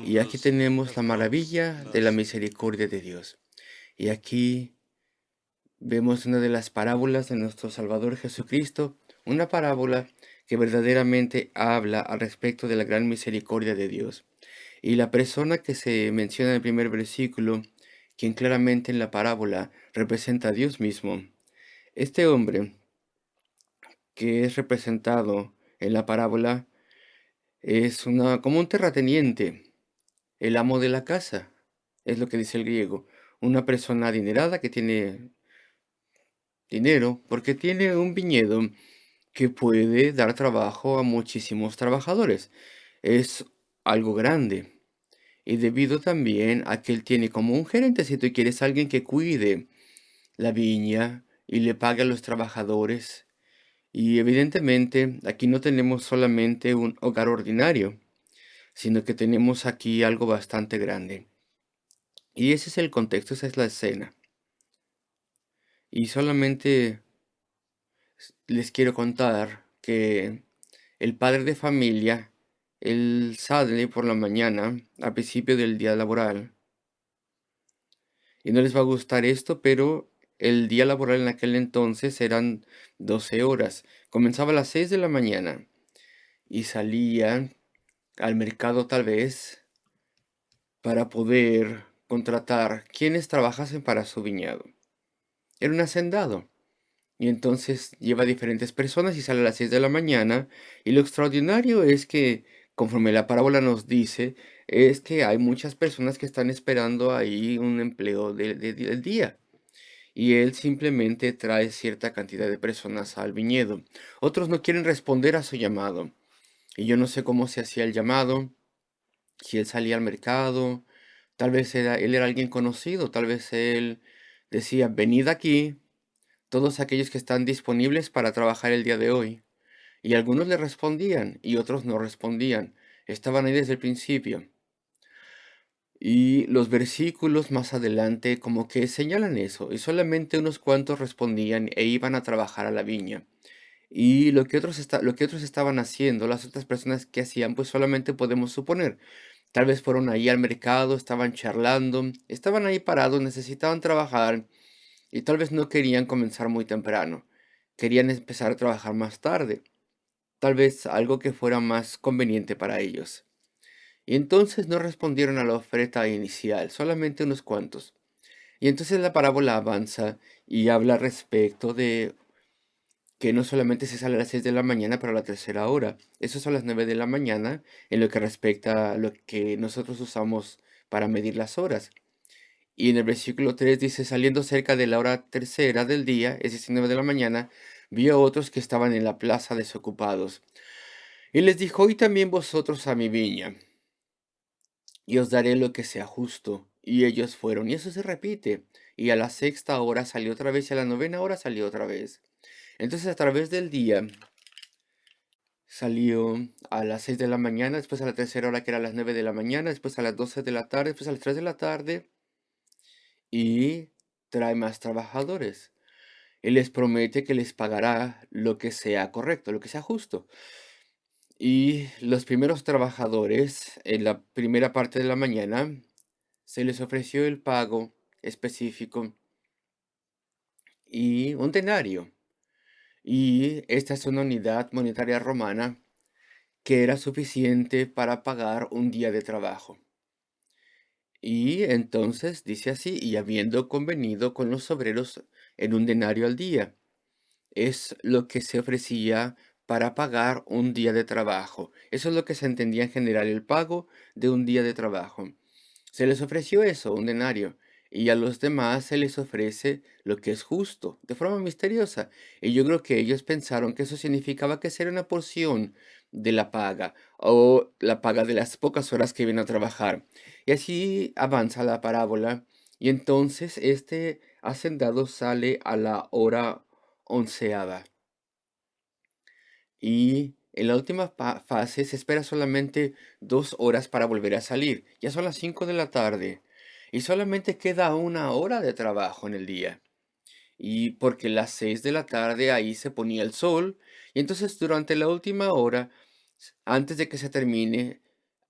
Y aquí tenemos la maravilla de la misericordia de Dios. Y aquí vemos una de las parábolas de nuestro Salvador Jesucristo, una parábola que verdaderamente habla al respecto de la gran misericordia de Dios. Y la persona que se menciona en el primer versículo, quien claramente en la parábola representa a Dios mismo, este hombre que es representado en la parábola es como un terrateniente, el amo de la casa, es lo que dice el griego, una persona adinerada que tiene dinero porque tiene un viñedo que puede dar trabajo a muchísimos trabajadores. Es algo grande. Y debido también a que él tiene como un gerente, si tú quieres alguien que cuide la viña y le pague a los trabajadores. Y evidentemente aquí no tenemos solamente un hogar ordinario, sino que tenemos aquí algo bastante grande. Y ese es el contexto, esa es la escena. Y solamente les quiero contar que el padre de familia, él sale por la mañana, al principio del día laboral, y no les va a gustar esto, pero el día laboral en aquel entonces eran 12 horas. Comenzaba a las 6 de la mañana y salía al mercado tal vez para poder contratar quienes trabajasen para su viñedo. Era un hacendado. Y entonces lleva a diferentes personas y sale a las 6 de la mañana. Y lo extraordinario es que, conforme la parábola nos dice, es que hay muchas personas que están esperando ahí un empleo del día. Y él simplemente trae cierta cantidad de personas al viñedo. Otros no quieren responder a su llamado. Y yo no sé cómo se hacía el llamado, si él salía al mercado, tal vez él era alguien conocido, tal vez él decía, venid aquí todos aquellos que están disponibles para trabajar el día de hoy. Y algunos le respondían y otros no respondían. Estaban ahí desde el principio. Y los versículos más adelante como que señalan eso. Y solamente unos cuantos respondían e iban a trabajar a la viña. Y lo que otros estaban haciendo, las otras personas que hacían, pues solamente podemos suponer. Tal vez fueron ahí al mercado, estaban charlando, estaban ahí parados, necesitaban trabajar y tal vez no querían comenzar muy temprano. Querían empezar a trabajar más tarde, tal vez algo que fuera más conveniente para ellos. Y entonces no respondieron a la oferta inicial, solamente unos cuantos. Y entonces la parábola avanza y habla respecto de que no solamente se sale a las 6 de la mañana para la tercera hora, eso son las 9 de la mañana en lo que respecta a lo que nosotros usamos para medir las horas. Y en el versículo 3 dice, saliendo cerca de la hora tercera del día, es decir, 9 de la mañana, vio a otros que estaban en la plaza desocupados. Y les dijo, hoy también vosotros a mi viña, y os daré lo que sea justo. Y ellos fueron, y eso se repite. Y a la sexta hora salió otra vez, y a la novena hora salió otra vez. Entonces a través del día salió a las 6 de la mañana, después a la tercera hora que era a las 9 de la mañana, después a las 12 de la tarde, después a las 3 de la tarde, y trae más trabajadores. Él les promete que les pagará lo que sea correcto, lo que sea justo. Y los primeros trabajadores, en la primera parte de la mañana, se les ofreció el pago específico y un denario. Y esta es una unidad monetaria romana que era suficiente para pagar un día de trabajo. Y entonces dice así, y habiendo convenido con los obreros en un denario al día. Es lo que se ofrecía para pagar un día de trabajo. Eso es lo que se entendía en general, el pago de un día de trabajo. Se les ofreció eso, un denario, y a los demás se les ofrece lo que es justo, de forma misteriosa. Y yo creo que ellos pensaron que eso significaba que sería una porción de la paga, o la paga de las pocas horas que vienen a trabajar. Y así avanza la parábola, y entonces este hacendado sale a la hora onceava. Y en la última fase se espera solamente 2 horas para volver a salir. Ya son las 5 de la tarde. Y solamente queda una hora de trabajo en el día. Y porque las 6 de la tarde ahí se ponía el sol. Y entonces durante la última hora, antes de que se termine,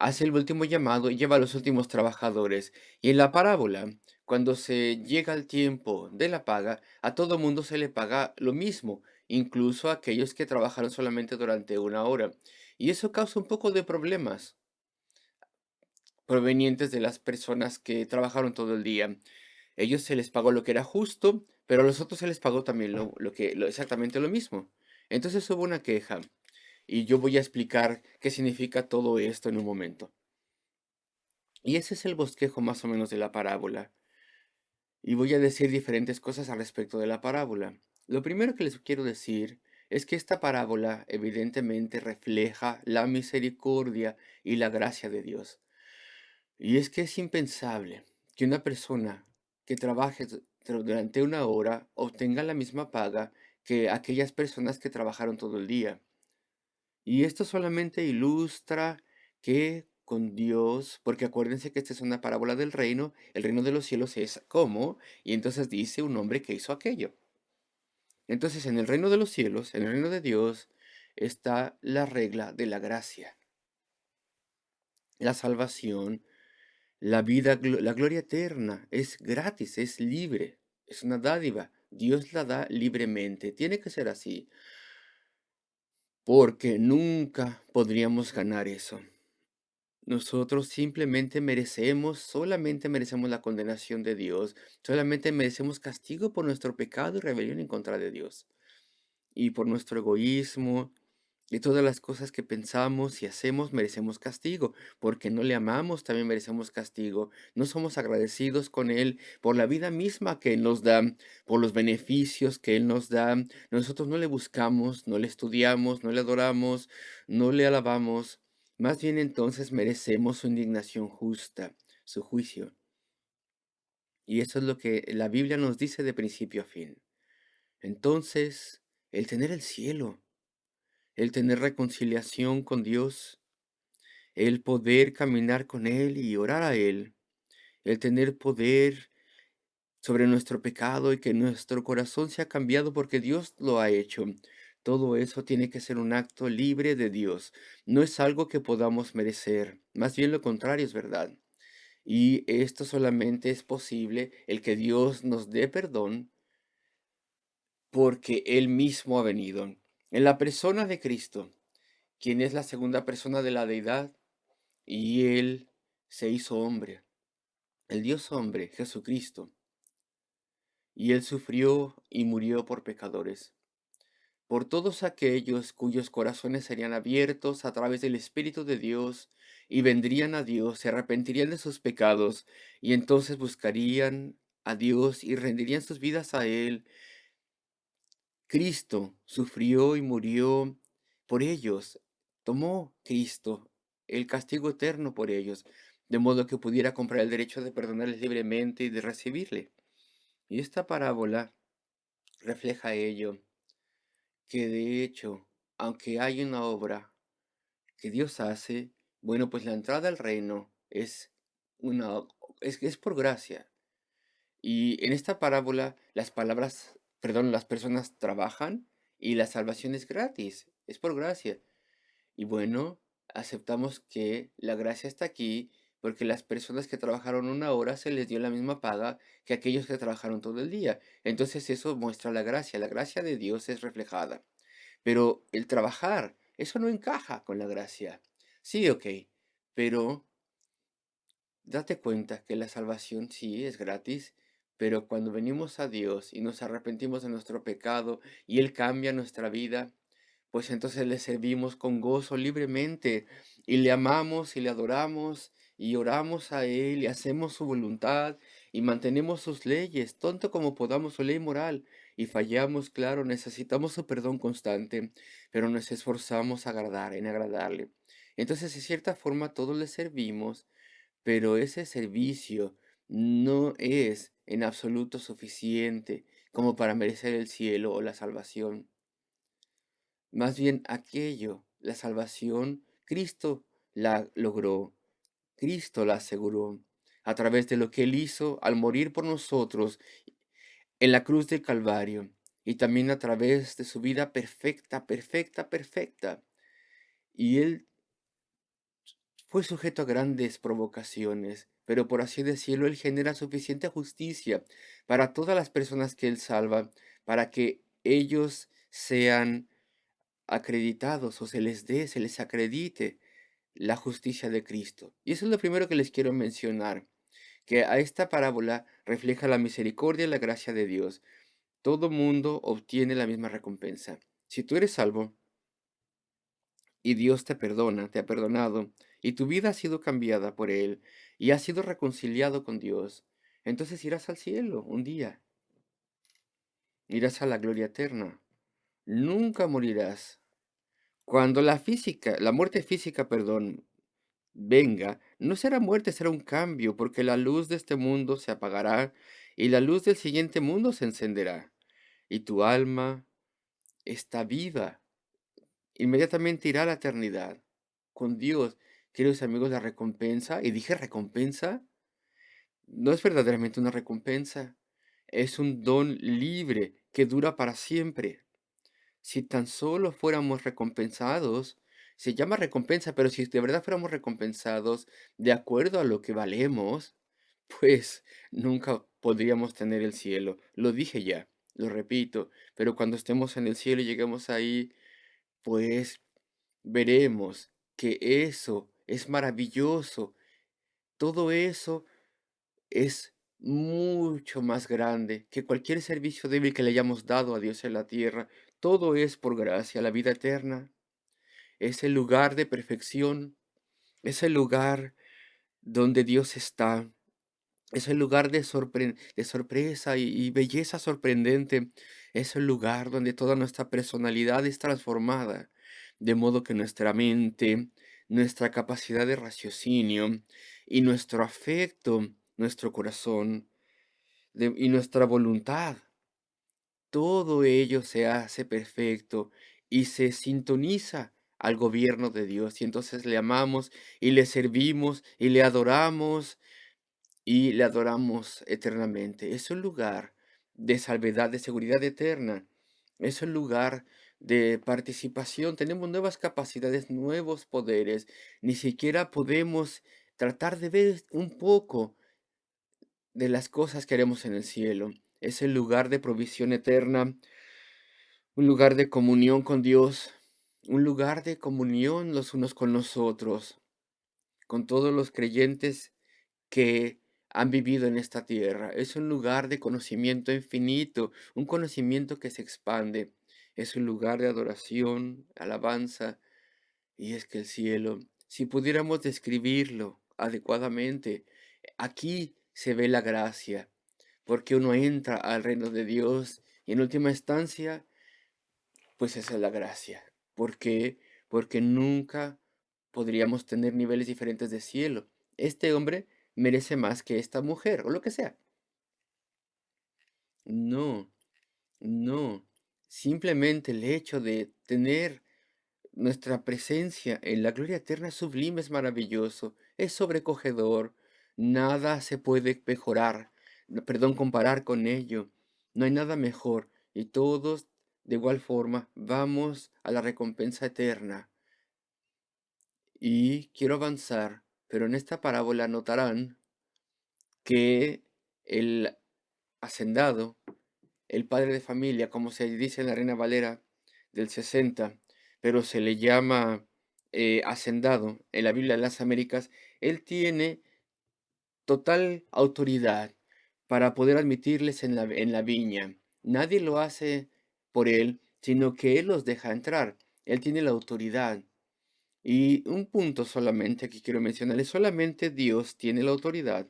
hace el último llamado y lleva a los últimos trabajadores. Y en la parábola, cuando se llega el tiempo de la paga, a todo mundo se le paga lo mismo, incluso a aquellos que trabajaron solamente durante una hora. Y eso causa un poco de problemas provenientes de las personas que trabajaron todo el día. Ellos se les pagó lo que era justo, pero a los otros se les pagó también exactamente lo mismo. Entonces hubo una queja y yo voy a explicar qué significa todo esto en un momento. Y ese es el bosquejo más o menos de la parábola. Y voy a decir diferentes cosas al respecto de la parábola. Lo primero que les quiero decir es que esta parábola evidentemente refleja la misericordia y la gracia de Dios. Y es que es impensable que una persona que trabaje durante una hora obtenga la misma paga que aquellas personas que trabajaron todo el día. Y esto solamente ilustra que con Dios, porque acuérdense que esta es una parábola del reino, el reino de los cielos es como, y entonces dice un hombre que hizo aquello. Entonces en el reino de los cielos, en el reino de Dios, está la regla de la gracia, la salvación, la vida, la gloria eterna, es gratis, es libre, es una dádiva. Dios la da libremente. Tiene que ser así, porque nunca podríamos ganar eso. Nosotros simplemente merecemos, solamente merecemos la condenación de Dios, solamente merecemos castigo por nuestro pecado y rebelión en contra de Dios, y por nuestro egoísmo, y todas las cosas que pensamos y hacemos merecemos castigo, porque no le amamos también merecemos castigo, no somos agradecidos con Él por la vida misma que Él nos da, por los beneficios que Él nos da, nosotros no le buscamos, no le estudiamos, no le adoramos, no le alabamos, más bien entonces merecemos su indignación justa, su juicio. Y eso es lo que la Biblia nos dice de principio a fin. Entonces, el tener el cielo, el tener reconciliación con Dios, el poder caminar con Él y orar a Él, el tener poder sobre nuestro pecado y que nuestro corazón sea cambiado porque Dios lo ha hecho. Todo eso tiene que ser un acto libre de Dios. No es algo que podamos merecer. Más bien lo contrario es verdad. Y esto solamente es posible el que Dios nos dé perdón porque Él mismo ha venido. En la persona de Cristo, quien es la segunda persona de la deidad, y Él se hizo hombre, el Dios hombre, Jesucristo, y Él sufrió y murió por pecadores, por todos aquellos cuyos corazones serían abiertos a través del Espíritu de Dios y vendrían a Dios, se arrepentirían de sus pecados y entonces buscarían a Dios y rendirían sus vidas a Él. Cristo sufrió y murió por ellos. Tomó Cristo el castigo eterno por ellos, de modo que pudiera comprar el derecho de perdonarles libremente y de recibirle. Y esta parábola refleja ello, que de hecho, aunque hay una obra que Dios hace, bueno, pues la entrada al reino una, es por gracia. Y en esta parábola las personas trabajan y la salvación es gratis, es por gracia. Y bueno, aceptamos que la gracia está aquí porque las personas que trabajaron una hora se les dio la misma paga que aquellos que trabajaron todo el día. Entonces eso muestra la gracia de Dios es reflejada. Pero el trabajar, eso no encaja con la gracia. Sí, ok, pero date cuenta que la salvación sí es gratis, pero cuando venimos a Dios y nos arrepentimos de nuestro pecado y Él cambia nuestra vida, pues entonces le servimos con gozo libremente y le amamos y le adoramos y oramos a Él y hacemos su voluntad y mantenemos sus leyes, tanto como podamos su ley moral. Y fallamos, claro, necesitamos su perdón constante, pero nos esforzamos en agradarle. Entonces, de cierta forma, todos le servimos, pero ese servicio no es en absoluto suficiente como para merecer el cielo o la salvación. Más bien aquello, la salvación, Cristo la logró, Cristo la aseguró a través de lo que Él hizo al morir por nosotros en la cruz del Calvario y también a través de su vida perfecta, perfecta, perfecta. Y Él fue sujeto a grandes provocaciones, pero por así decirlo, Él genera suficiente justicia para todas las personas que Él salva, para que ellos sean acreditados o se les acredite la justicia de Cristo. Y eso es lo primero que les quiero mencionar, que a esta parábola refleja la misericordia y la gracia de Dios. Todo mundo obtiene la misma recompensa. Si tú eres salvo y Dios te perdona, te ha perdonado, y tu vida ha sido cambiada por Él, y has sido reconciliado con Dios, entonces irás al cielo un día, irás a la gloria eterna, nunca morirás. Cuando la muerte física, perdón, venga, no será muerte, será un cambio, porque la luz de este mundo se apagará y la luz del siguiente mundo se encenderá, y tu alma está viva. Inmediatamente irá a la eternidad con Dios. Queridos amigos, la recompensa, y dije recompensa, no es verdaderamente una recompensa, es un don libre que dura para siempre. Si tan solo fuéramos recompensados, se llama recompensa, pero si de verdad fuéramos recompensados de acuerdo a lo que valemos, pues nunca podríamos tener el cielo. Lo dije ya, lo repito, pero cuando estemos en el cielo y lleguemos ahí, pues veremos que eso es maravilloso. Todo eso es mucho más grande que cualquier servicio débil que le hayamos dado a Dios en la tierra. Todo es por gracia. La vida eterna es el lugar de perfección, es el lugar donde Dios está, es el lugar de sorpresa y belleza sorprendente, es el lugar donde toda nuestra personalidad es transformada, de modo que nuestra mente, nuestra capacidad de raciocinio y nuestro afecto, nuestro corazón y nuestra voluntad, todo ello se hace perfecto y se sintoniza al gobierno de Dios. Y entonces le amamos y le servimos y le adoramos eternamente. Es un lugar de salvedad, de seguridad eterna. Es un lugar de participación. Tenemos nuevas capacidades, nuevos poderes. Ni siquiera podemos tratar de ver un poco de las cosas que haremos en el cielo. Es el lugar de provisión eterna, un lugar de comunión con Dios, un lugar de comunión los unos con los otros, con todos los creyentes que han vivido en esta tierra. Es un lugar de conocimiento infinito, un conocimiento que se expande. Es un lugar de adoración, alabanza, y es que el cielo, si pudiéramos describirlo adecuadamente, aquí se ve la gracia, porque uno entra al reino de Dios y en última instancia, pues esa es la gracia. ¿Por qué? Porque nunca podríamos tener niveles diferentes de cielo. Este hombre merece más que esta mujer, o lo que sea. No, no. Simplemente el hecho de tener nuestra presencia en la gloria eterna es sublime, es maravilloso, es sobrecogedor. Nada se puede mejorar, perdón, comparar con ello. No hay nada mejor. Y todos, de igual forma, vamos a la recompensa eterna. Y quiero avanzar, pero en esta parábola notarán que el hacendado, el padre de familia, como se dice en la Reina Valera del 60, pero se le llama hacendado en la Biblia de las Américas, él tiene total autoridad para poder admitirles en la viña. Nadie lo hace por él, sino que él los deja entrar. Él tiene la autoridad. Y un punto solamente que quiero mencionar es solamente Dios tiene la autoridad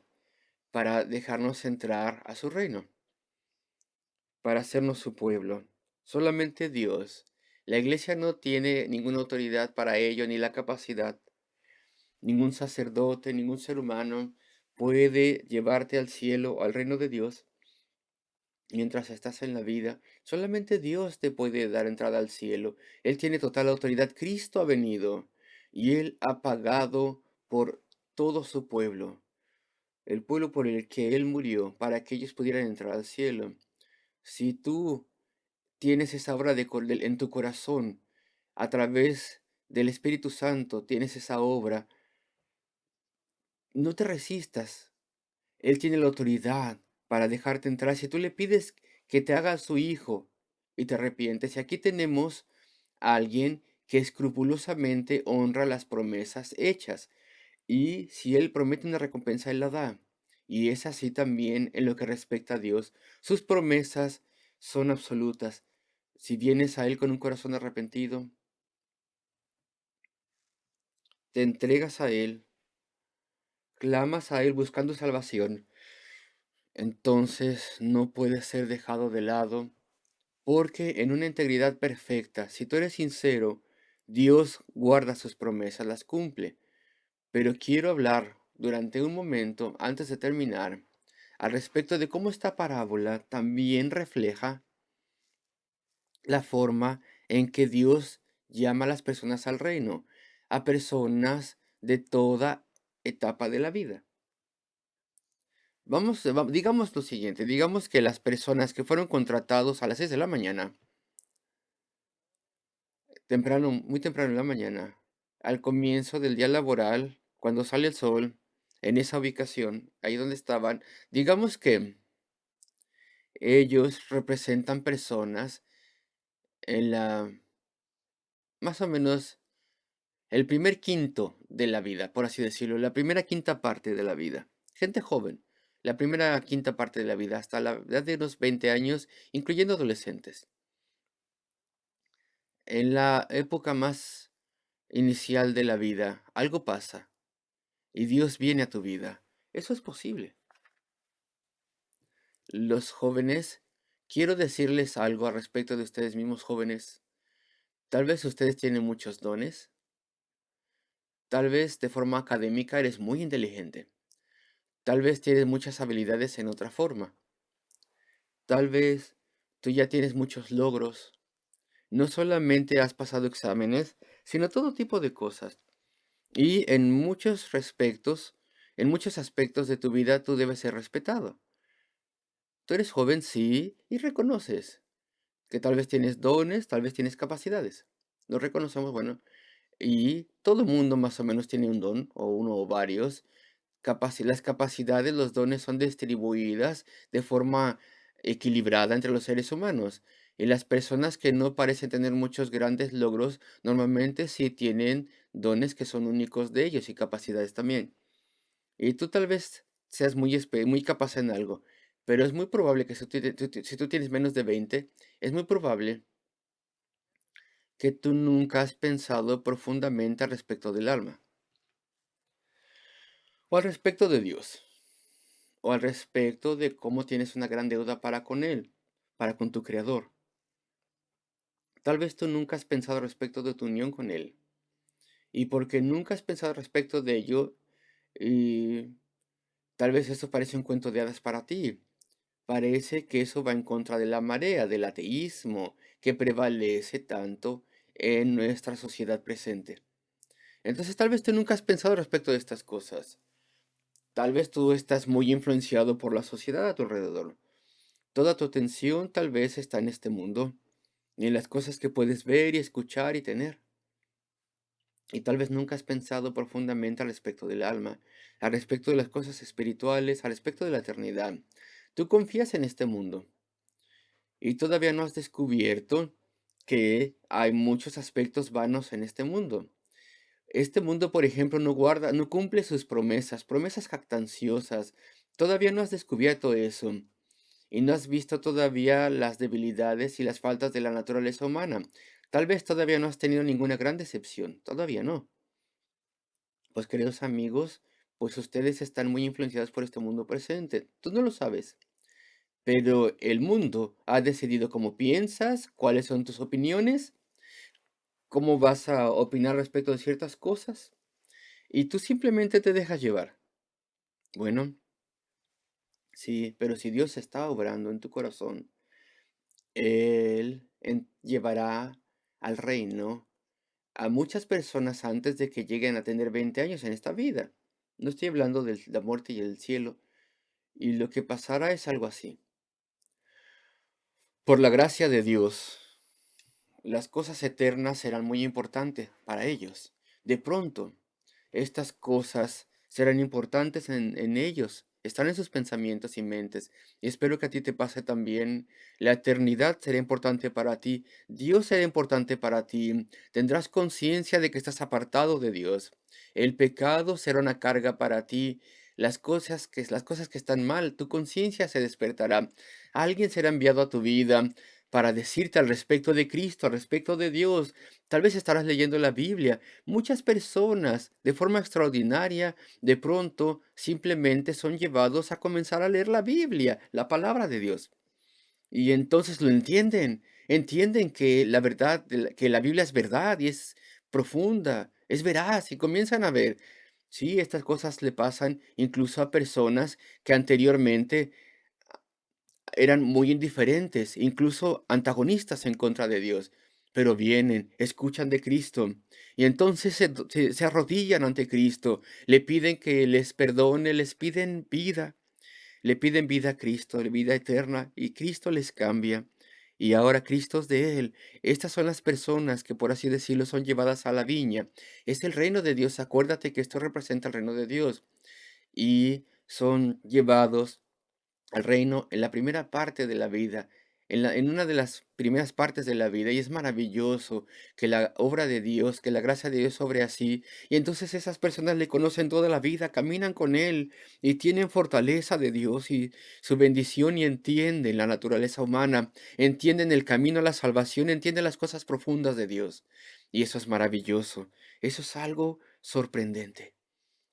para dejarnos entrar a su reino, para hacernos su pueblo. Solamente Dios. La iglesia no tiene ninguna autoridad para ello, ni la capacidad. Ningún sacerdote, ningún ser humano puede llevarte al cielo o al reino de Dios mientras estás en la vida. Solamente Dios te puede dar entrada al cielo. Él tiene total autoridad. Cristo ha venido y Él ha pagado por todo su pueblo, el pueblo por el que Él murió, para que ellos pudieran entrar al cielo. Si tú tienes esa obra en tu corazón, a través del Espíritu Santo, tienes esa obra, no te resistas. Él tiene la autoridad para dejarte entrar. Si tú le pides que te haga su hijo y te arrepientes, y aquí tenemos a alguien que escrupulosamente honra las promesas hechas. Y si Él promete una recompensa, Él la da. Y es así también en lo que respecta a Dios. Sus promesas son absolutas. Si vienes a Él con un corazón arrepentido, te entregas a Él, clamas a Él buscando salvación, entonces no puedes ser dejado de lado, porque en una integridad perfecta, si tú eres sincero, Dios guarda sus promesas, las cumple. Pero quiero hablar durante un momento, antes de terminar, al respecto de cómo esta parábola también refleja la forma en que Dios llama a las personas al reino, a personas de toda etapa de la vida. Digamos lo siguiente, digamos que las personas que fueron contratados a las 6 de la mañana, temprano, muy temprano en la mañana, al comienzo del día laboral, cuando sale el sol, en esa ubicación, ahí donde estaban, digamos que ellos representan personas en la, más o menos, el primer quinto de la vida, por así decirlo, la primera quinta parte de la vida. Gente joven, la primera quinta parte de la vida, hasta la edad de unos 20 años, incluyendo adolescentes. En la época más inicial de la vida, algo pasa y Dios viene a tu vida. Eso es posible. Los jóvenes, quiero decirles algo al respecto de ustedes mismos jóvenes. Tal vez ustedes tienen muchos dones. Tal vez de forma académica eres muy inteligente. Tal vez tienes muchas habilidades en otra forma. Tal vez tú ya tienes muchos logros. No solamente has pasado exámenes, sino todo tipo de cosas. Y en muchos aspectos de tu vida tú debes ser respetado. Tú eres joven, sí, y reconoces que tal vez tienes dones, tal vez tienes capacidades. Lo reconocemos, bueno, y todo mundo más o menos tiene un don, o uno o varios. Las capacidades, los dones son distribuidas de forma equilibrada entre los seres humanos. Y las personas que no parecen tener muchos grandes logros, normalmente sí tienen dones que son únicos de ellos y capacidades también. Y tú tal vez seas muy capaz en algo, pero es muy probable que si tú tienes menos de 20, es muy probable que tú nunca has pensado profundamente al respecto del alma, o al respecto de Dios, o al respecto de cómo tienes una gran deuda para con Él, para con tu Creador. Tal vez tú nunca has pensado al respecto de tu unión con Él, y porque nunca has pensado al respecto de ello, y tal vez eso parece un cuento de hadas para ti. Parece que eso va en contra de la marea, del ateísmo que prevalece tanto en nuestra sociedad presente. Entonces tal vez tú nunca has pensado respecto de estas cosas. Tal vez tú estás muy influenciado por la sociedad a tu alrededor. Toda tu atención tal vez está en este mundo, y en las cosas que puedes ver y escuchar y tener. Y tal vez nunca has pensado profundamente al respecto del alma, al respecto de las cosas espirituales, al respecto de la eternidad. Tú confías en este mundo y todavía no has descubierto que hay muchos aspectos vanos en este mundo. Este mundo, por ejemplo, no cumple sus promesas, promesas jactanciosas. Todavía no has descubierto eso. Y no has visto todavía las debilidades y las faltas de la naturaleza humana. Tal vez todavía no has tenido ninguna gran decepción. Todavía no. Pues queridos amigos, pues ustedes están muy influenciados por este mundo presente. Tú no lo sabes. Pero el mundo ha decidido cómo piensas, cuáles son tus opiniones, cómo vas a opinar respecto de ciertas cosas. Y tú simplemente te dejas llevar. Bueno, sí, pero si Dios está obrando en tu corazón, Él llevará al reino a muchas personas antes de que lleguen a tener 20 años en esta vida. No estoy hablando de la muerte y el cielo. Y lo que pasará es algo así. Por la gracia de Dios, las cosas eternas serán muy importantes para ellos. De pronto, estas cosas serán importantes en ellos, están en sus pensamientos y mentes. Y espero que a ti te pase también. La eternidad será importante para ti, Dios será importante para ti, tendrás conciencia de que estás apartado de Dios. El pecado será una carga para ti. Las cosas que están mal, tu conciencia se despertará. Alguien será enviado a tu vida para decirte al respecto de Cristo, al respecto de Dios. Tal vez estarás leyendo la Biblia. Muchas personas, de forma extraordinaria, de pronto simplemente son llevados a comenzar a leer la Biblia, la palabra de Dios. Y entonces lo entienden, entienden que la verdad, que la Biblia es verdad y es profunda, es veraz, y comienzan a ver, sí, estas cosas le pasan incluso a personas que anteriormente eran muy indiferentes, incluso antagonistas en contra de Dios, pero vienen, escuchan de Cristo y entonces se arrodillan ante Cristo, le piden que les perdone, le piden vida a Cristo, vida eterna, y Cristo les cambia. Y ahora Cristo es de Él. Estas son las personas que, por así decirlo, son llevadas a la viña. Es el reino de Dios. Acuérdate que esto representa el reino de Dios. Y son llevados al reino en la primera parte de la vida, en una de las primeras partes de la vida, y es maravilloso que la obra de Dios, que la gracia de Dios sobre así, y entonces esas personas le conocen toda la vida, caminan con Él y tienen fortaleza de Dios y su bendición y entienden la naturaleza humana, entienden el camino a la salvación, entienden las cosas profundas de Dios, y eso es maravilloso, eso es algo sorprendente.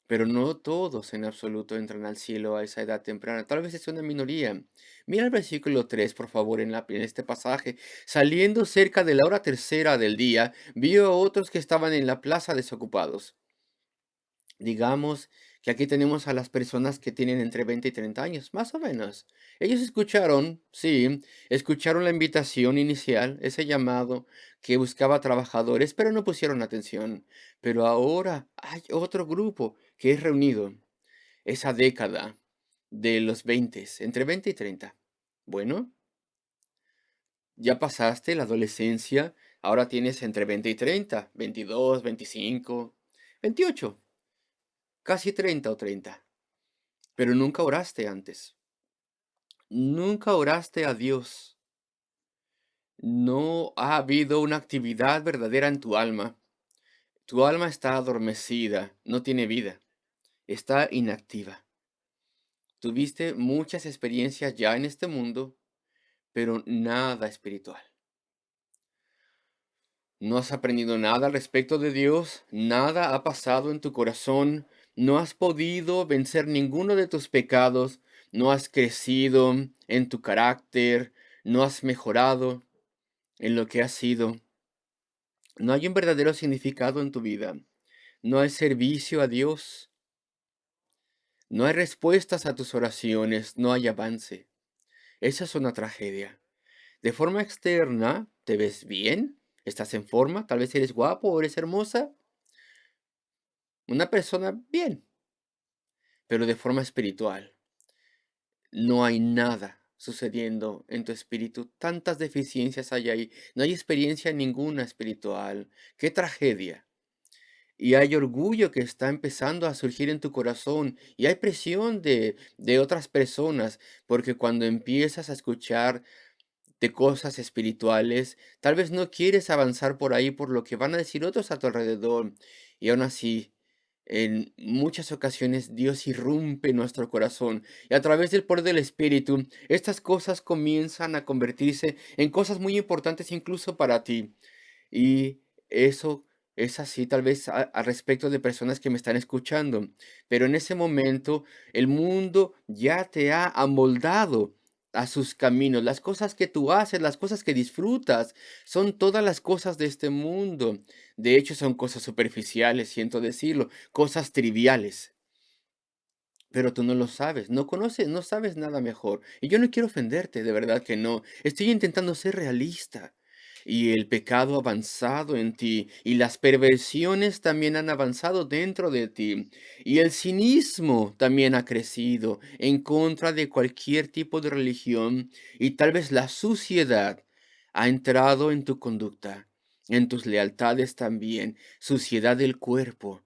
Pero no todos en absoluto entran al cielo a esa edad temprana, tal vez es una minoría. Mira el versículo 3, por favor, en este pasaje. Saliendo cerca de la hora tercera del día, vio a otros que estaban en la plaza desocupados. Digamos que aquí tenemos a las personas que tienen entre 20 y 30 años, más o menos. Ellos escucharon, sí, escucharon la invitación inicial, ese llamado que buscaba trabajadores, pero no pusieron atención. Pero ahora hay otro grupo que es reunido, esa década de los 20, entre 20 y 30. Bueno, ya pasaste la adolescencia, ahora tienes entre 20 y 30, 22, 25, 28. Casi 30 o 30, pero nunca oraste antes. Nunca oraste a Dios. No ha habido una actividad verdadera en tu alma. Tu alma está adormecida, no tiene vida, está inactiva. Tuviste muchas experiencias ya en este mundo, pero nada espiritual. No has aprendido nada al respecto de Dios, nada ha pasado en tu corazón, no has podido vencer ninguno de tus pecados, no has crecido en tu carácter, no has mejorado en lo que has sido. No hay un verdadero significado en tu vida, no hay servicio a Dios, no hay respuestas a tus oraciones, no hay avance. Esa es una tragedia. De forma externa, ¿te ves bien? ¿Estás en forma? Tal vez eres guapo o eres hermosa. Una persona bien, pero de forma espiritual. No hay nada sucediendo en tu espíritu. Tantas deficiencias hay ahí. No hay experiencia ninguna espiritual. ¡Qué tragedia! Y hay orgullo que está empezando a surgir en tu corazón. Y hay presión de otras personas. Porque cuando empiezas a escuchar de cosas espirituales, tal vez no quieres avanzar por ahí por lo que van a decir otros a tu alrededor. Y aún así, en muchas ocasiones Dios irrumpe en nuestro corazón y a través del poder del Espíritu, estas cosas comienzan a convertirse en cosas muy importantes incluso para ti. Y eso es así tal vez a respecto de personas que me están escuchando. Pero en ese momento el mundo ya te ha amoldado a sus caminos. Las cosas que tú haces, las cosas que disfrutas, son todas las cosas de este mundo. De hecho, son cosas superficiales, siento decirlo, cosas triviales. Pero tú no lo sabes, no conoces, no sabes nada mejor. Y yo no quiero ofenderte, de verdad que no. Estoy intentando ser realista. Y el pecado ha avanzado en ti, y las perversiones también han avanzado dentro de ti, y el cinismo también ha crecido en contra de cualquier tipo de religión, y tal vez la suciedad ha entrado en tu conducta, en tus lealtades también, suciedad del cuerpo.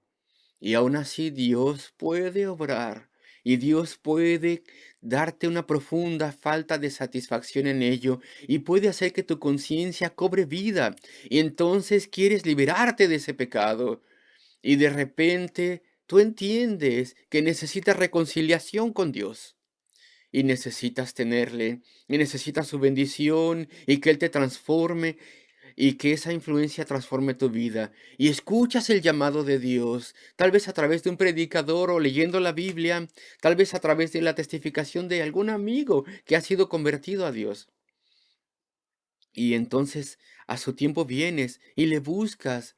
Y aún así Dios puede obrar y Dios puede darte una profunda falta de satisfacción en ello y puede hacer que tu conciencia cobre vida. Y entonces quieres liberarte de ese pecado y de repente tú entiendes que necesitas reconciliación con Dios. Y necesitas tenerle, y necesitas su bendición, y que Él te transforme, y que esa influencia transforme tu vida. Y escuchas el llamado de Dios, tal vez a través de un predicador o leyendo la Biblia, tal vez a través de la testificación de algún amigo que ha sido convertido a Dios. Y entonces a su tiempo vienes y le buscas.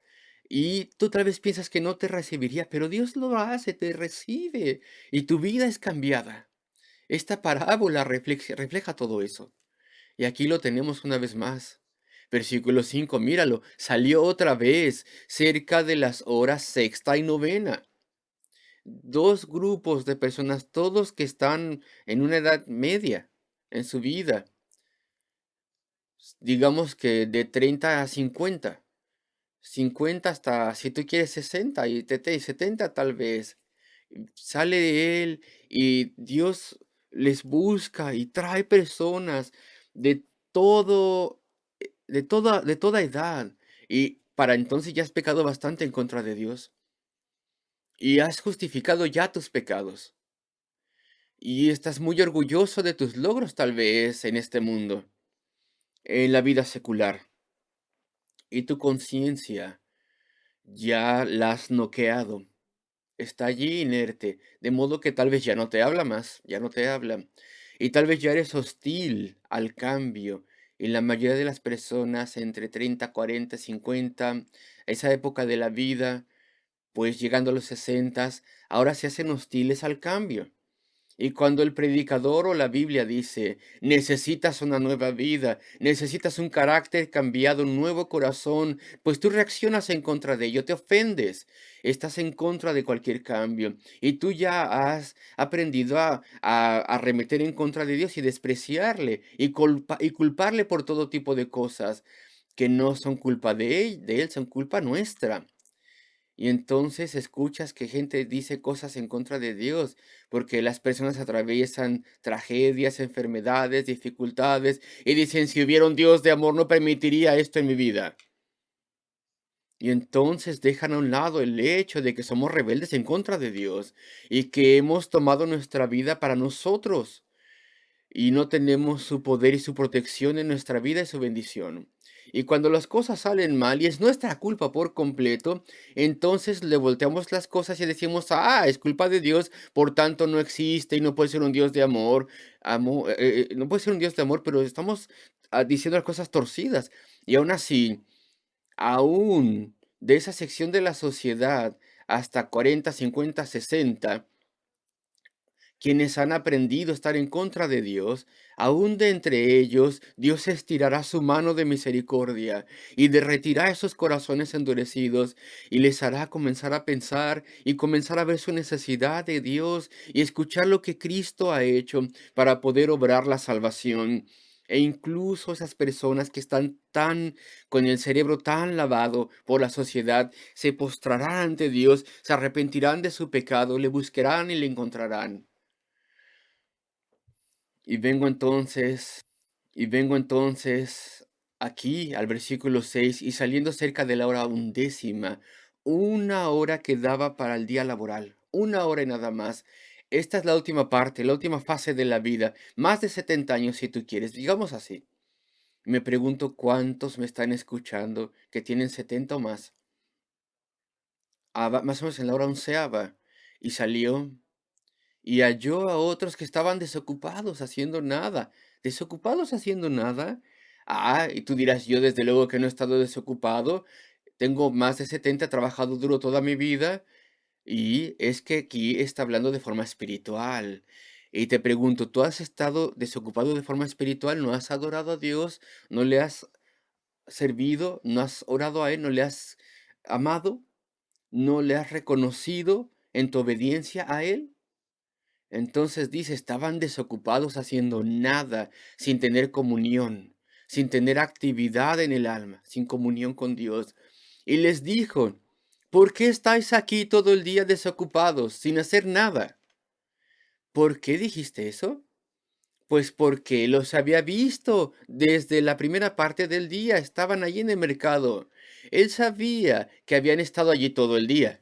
Y tú tal vez piensas que no te recibiría, pero Dios lo hace, te recibe y tu vida es cambiada. Esta parábola refleja todo eso. Y aquí lo tenemos una vez más. Versículo 5, míralo, salió otra vez cerca de las horas sexta y novena. Dos grupos de personas, todos que están en una edad media en su vida, digamos que de 30 a 50, 50 hasta, si tú quieres, 60 y 70 tal vez. Sale de él y Dios les busca y trae personas de todo, de toda edad. Y para entonces ya has pecado bastante en contra de Dios y has justificado ya tus pecados. Y estás muy orgulloso de tus logros tal vez en este mundo, en la vida secular. Y tu conciencia ya la has noqueado. Está allí inerte, de modo que tal vez ya no te habla más, ya no te habla. Y tal vez ya eres hostil al cambio. Y la mayoría de las personas entre 30, 40, 50, esa época de la vida, pues llegando a los 60, ahora se hacen hostiles al cambio. Y cuando el predicador o la Biblia dice, necesitas una nueva vida, necesitas un carácter cambiado, un nuevo corazón, pues tú reaccionas en contra de ello, te ofendes, estás en contra de cualquier cambio y tú ya has aprendido a arremeter en contra de Dios y despreciarle y culparle por todo tipo de cosas que no son culpa de él, son culpa nuestra. Y entonces escuchas que gente dice cosas en contra de Dios, porque las personas atraviesan tragedias, enfermedades, dificultades, y dicen, si hubiera un Dios de amor, no permitiría esto en mi vida. Y entonces dejan a un lado el hecho de que somos rebeldes en contra de Dios y que hemos tomado nuestra vida para nosotros y no tenemos su poder y su protección en nuestra vida y su bendición. Y cuando las cosas salen mal y es nuestra culpa por completo, entonces le volteamos las cosas y decimos, ah, es culpa de Dios, por tanto no existe y no puede ser un Dios de amor, no puede ser un Dios de amor, pero estamos diciendo las cosas torcidas. Y aún así, aún de esa sección de la sociedad hasta 40, 50, 60, quienes han aprendido a estar en contra de Dios, aún de entre ellos, Dios estirará su mano de misericordia y derretirá esos corazones endurecidos y les hará comenzar a pensar y comenzar a ver su necesidad de Dios y escuchar lo que Cristo ha hecho para poder obrar la salvación. E incluso esas personas que están tan con el cerebro tan lavado por la sociedad se postrarán ante Dios, se arrepentirán de su pecado, le buscarán y le encontrarán. Y vengo entonces, y vengo entonces aquí al versículo 6 y saliendo cerca de la hora undécima, una hora quedaba para el día laboral, una hora y nada más. Esta es la última parte, la última fase de la vida, más de 70 años si tú quieres, digamos así. Me pregunto cuántos me están escuchando que tienen 70 o más. Más o menos en la hora onceava. Y salió y halló a otros que estaban desocupados haciendo nada. ¿Desocupados haciendo nada? Ah, y tú dirás, yo desde luego que no he estado desocupado. Tengo más de 70, he trabajado duro toda mi vida. Y es que aquí está hablando de forma espiritual. Y te pregunto, ¿tú has estado desocupado de forma espiritual? ¿No has adorado a Dios? ¿No le has servido? ¿No has orado a Él? ¿No le has amado? ¿No le has reconocido en tu obediencia a Él? Entonces dice, estaban desocupados haciendo nada, sin tener comunión, sin tener actividad en el alma, sin comunión con Dios. Y les dijo, ¿Por qué estáis aquí todo el día desocupados, sin hacer nada? ¿Por qué dijiste eso? Pues porque los había visto desde la primera parte del día, estaban allí en el mercado. Él sabía que habían estado allí todo el día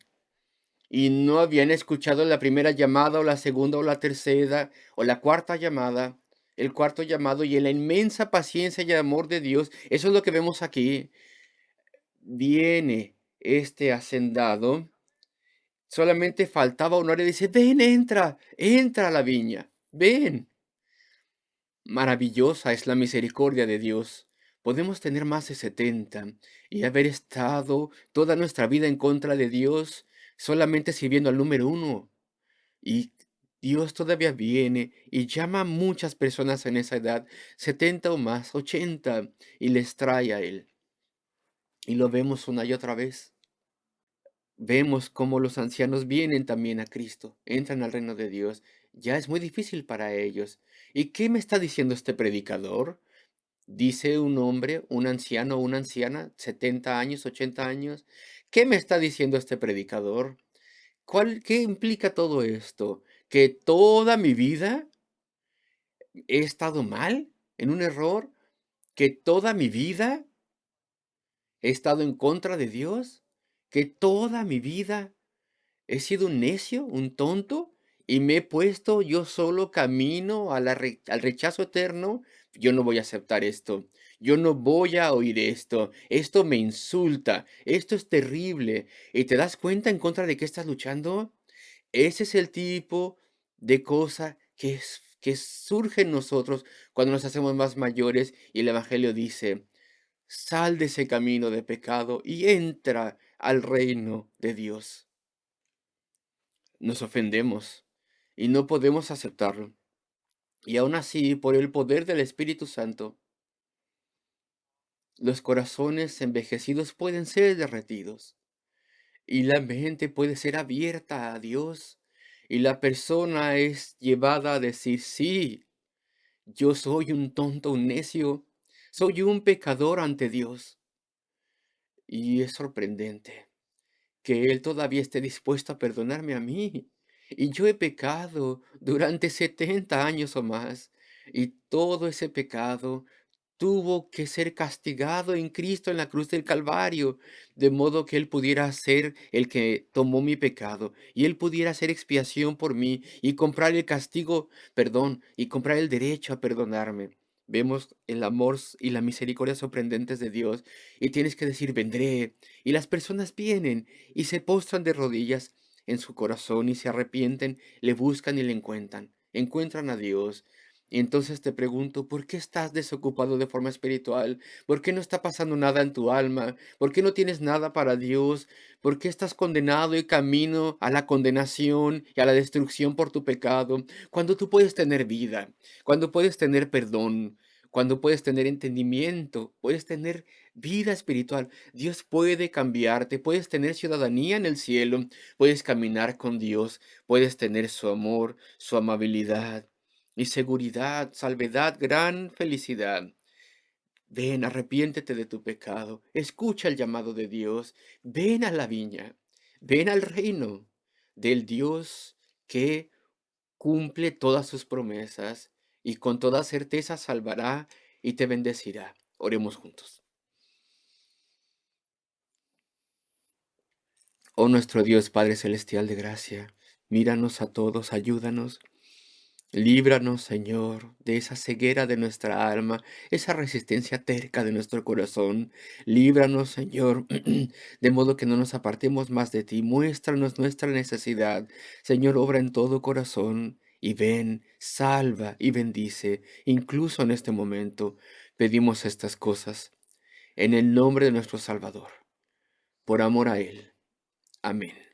y no habían escuchado la primera llamada o la segunda o la tercera o la cuarta llamada, el cuarto llamado y en la inmensa paciencia y amor de Dios. Eso es lo que vemos aquí. Viene este hacendado, solamente faltaba honor y dice, ven, entra, entra a la viña, ven. Maravillosa es la misericordia de Dios. Podemos tener más de 70 y haber estado toda nuestra vida en contra de Dios, solamente sirviendo al número uno. Y Dios todavía viene y llama a muchas personas en esa edad, 70 o más, 80, y les trae a Él. Y lo vemos una y otra vez. Vemos cómo los ancianos vienen también a Cristo, entran al reino de Dios. Ya es muy difícil para ellos. ¿Y qué me está diciendo este predicador? Dice un hombre, un anciano o una anciana, 70 años, 80 años. ¿Qué me está diciendo este predicador? ¿Qué implica todo esto? ¿Que toda mi vida he estado mal, en un error? ¿Que toda mi vida he estado en contra de Dios? ¿Que toda mi vida he sido un necio, un tonto, y me he puesto yo solo camino a al rechazo eterno? Yo no voy a aceptar esto. Yo no voy a oír esto. Esto me insulta. Esto es terrible. ¿Y te das cuenta en contra de qué estás luchando? Ese es el tipo de cosa que surge en nosotros cuando nos hacemos más mayores y el Evangelio dice, sal de ese camino de pecado y entra al reino de Dios. Nos ofendemos y no podemos aceptarlo. Y aún así, por el poder del Espíritu Santo, los corazones envejecidos pueden ser derretidos y la mente puede ser abierta a Dios y la persona es llevada a decir, sí, yo soy un tonto, un necio, soy un pecador ante Dios. Y es sorprendente que Él todavía esté dispuesto a perdonarme a mí. Y yo he pecado durante 70 años o más, y todo ese pecado tuvo que ser castigado en Cristo en la cruz del Calvario, de modo que Él pudiera ser el que tomó mi pecado, y Él pudiera hacer expiación por mí, y comprar el castigo, perdón, y comprar el derecho a perdonarme. Vemos el amor y la misericordia sorprendentes de Dios, y tienes que decir, vendré, y las personas vienen, y se postran de rodillas en su corazón, y se arrepienten, le buscan y le encuentran a Dios. Y entonces te pregunto, ¿por qué estás desocupado de forma espiritual? ¿Por qué no está pasando nada en tu alma? ¿Por qué no tienes nada para Dios? ¿Por qué estás condenado y camino a la condenación y a la destrucción por tu pecado? Cuando tú puedes tener vida, cuando puedes tener perdón, cuando puedes tener entendimiento, puedes tener vida espiritual. Dios puede cambiarte, puedes tener ciudadanía en el cielo, puedes caminar con Dios, puedes tener su amor, su amabilidad y seguridad, salvedad, gran felicidad. Ven, arrepiéntete de tu pecado, escucha el llamado de Dios, ven a la viña, ven al reino del Dios que cumple todas sus promesas y con toda certeza salvará y te bendecirá. Oremos juntos. Oh nuestro Dios Padre Celestial de gracia, míranos a todos, ayúdanos. Líbranos, Señor, de esa ceguera de nuestra alma, esa resistencia terca de nuestro corazón. Líbranos, Señor, de modo que no nos apartemos más de ti. Muéstranos nuestra necesidad. Señor, obra en todo corazón y ven, salva y bendice, incluso en este momento. Pedimos estas cosas en el nombre de nuestro Salvador, por amor a Él. Amén.